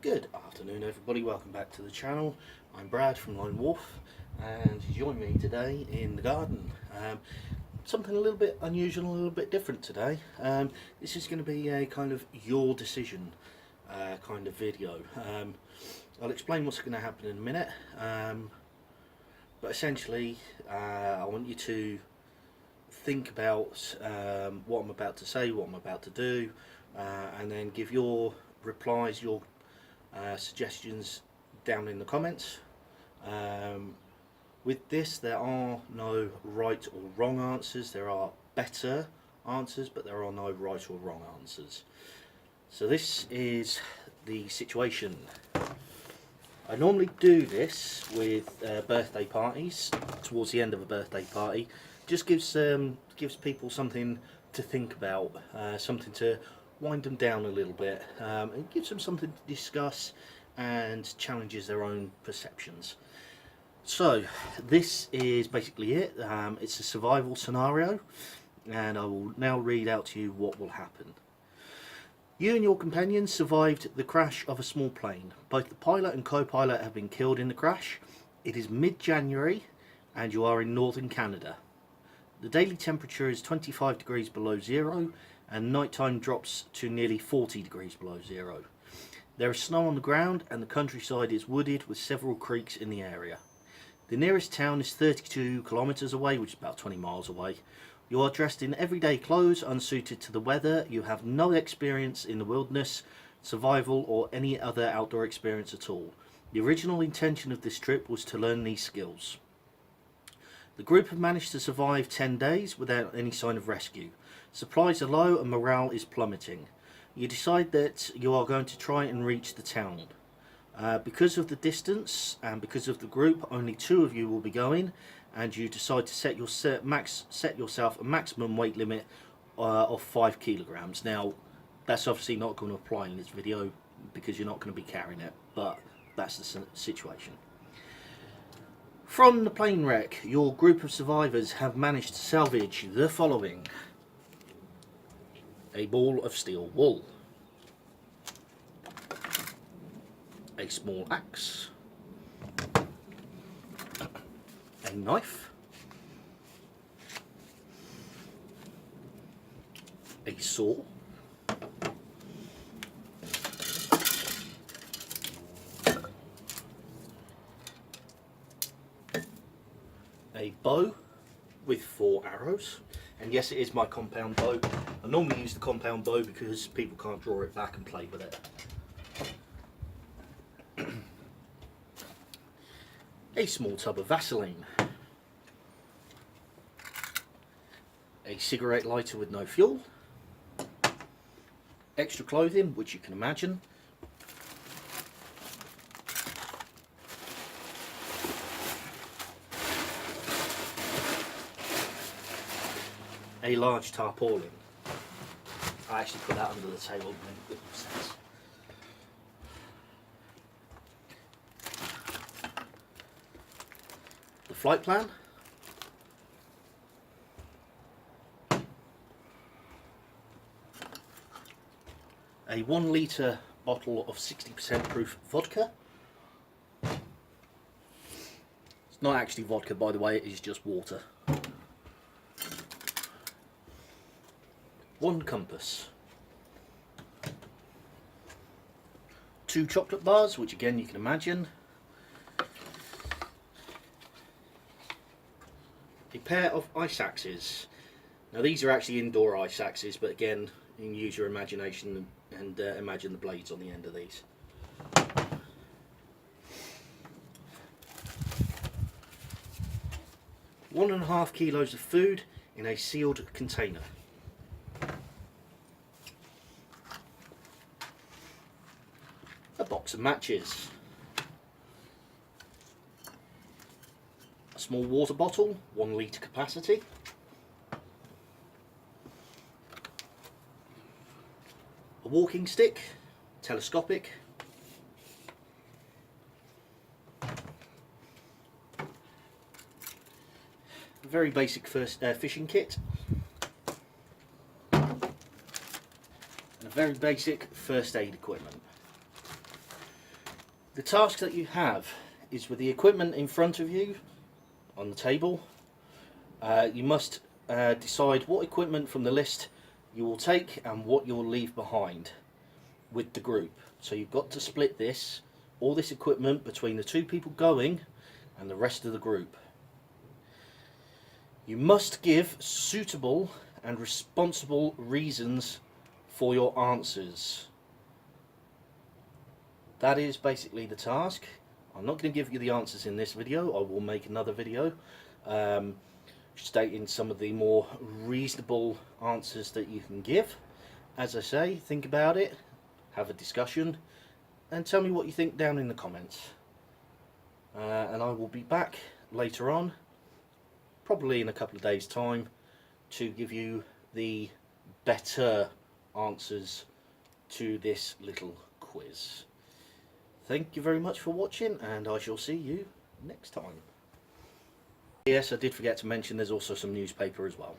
Good afternoon everybody, welcome back to the channel. I'm Brad from Lone Wolf and you join me today in the garden. Something a little bit unusual, a little bit different today. This is going to be a kind of your decision kind of video. I'll explain what's going to happen in a minute, but essentially I want you to think about what I'm about to say, what I'm about to do, and then give your replies, your suggestions down in the comments. With this, there are no right or wrong answers. There are better answers, but there are no right or wrong answers. So this is the situation. I normally do this with birthday parties. Towards the end of a birthday party, just gives people something to think about, something to wind them down a little bit, and gives them something to discuss and challenges their own perceptions. So this is basically it. It's a survival scenario, and I will now read out to you what will happen. You and your companions survived the crash of a small plane. Both the pilot and co-pilot have been killed in the crash. It is mid-January and you are in northern Canada. The daily temperature is 25 degrees below zero and nighttime drops to nearly 40 degrees below zero. There is snow on the ground and the countryside is wooded with several creeks in the area. The nearest town is 32 kilometres away, which is about 20 miles away. You are dressed in everyday clothes unsuited to the weather. You have no experience in the wilderness, survival or any other outdoor experience at all. The original intention of this trip was to learn these skills. The group have managed to survive 10 days without any sign of rescue. Supplies are low and morale is plummeting. You decide that you are going to try and reach the town. Because of the distance and because of the group, only 2 of you will be going, and you decide to set yourself a maximum weight limit of 5 kilograms. Now, that's obviously not going to apply in this video because you're not going to be carrying it, but that's the situation. From the plane wreck, your group of survivors have managed to salvage the following: a ball of steel wool, a small axe, a knife, a saw, a bow with 4 arrows, and yes, it is my compound bow. I normally use the compound bow because people can't draw it back and play with it. A small tub of Vaseline, a cigarette lighter with no fuel, extra clothing, which you can imagine, a large tarpaulin. I actually put that under the table to make good sense. The flight plan, a 1 litre bottle of 60% proof vodka. It's not actually vodka, by the way, it is just water. 1 compass, 2 chocolate bars, which again you can imagine, a pair of ice axes. Now these are actually indoor ice axes, but again you can use your imagination and imagine the blades on the end of these. One and a half kilos of food in a sealed container. A box of matches. A small water bottle, 1 litre capacity. A walking stick, telescopic. A very basic fishing kit. And a very basic first aid equipment. The task that you have is with the equipment in front of you on the table. You must decide what equipment from the list you will take and what you will leave behind with the group. So you've got to split all this equipment between the 2 people going and the rest of the group. You must give suitable and responsible reasons for your answers. That is basically the task. I'm not going to give you the answers in this video. I will make another video stating some of the more reasonable answers that you can give. As I say, think about it, have a discussion, and tell me what you think down in the comments. And I will be back later on, probably in a couple of days' time, to give you the better answers to this little quiz. Thank you very much for watching, and I shall see you next time. Yes, I did forget to mention there's also some newspaper as well.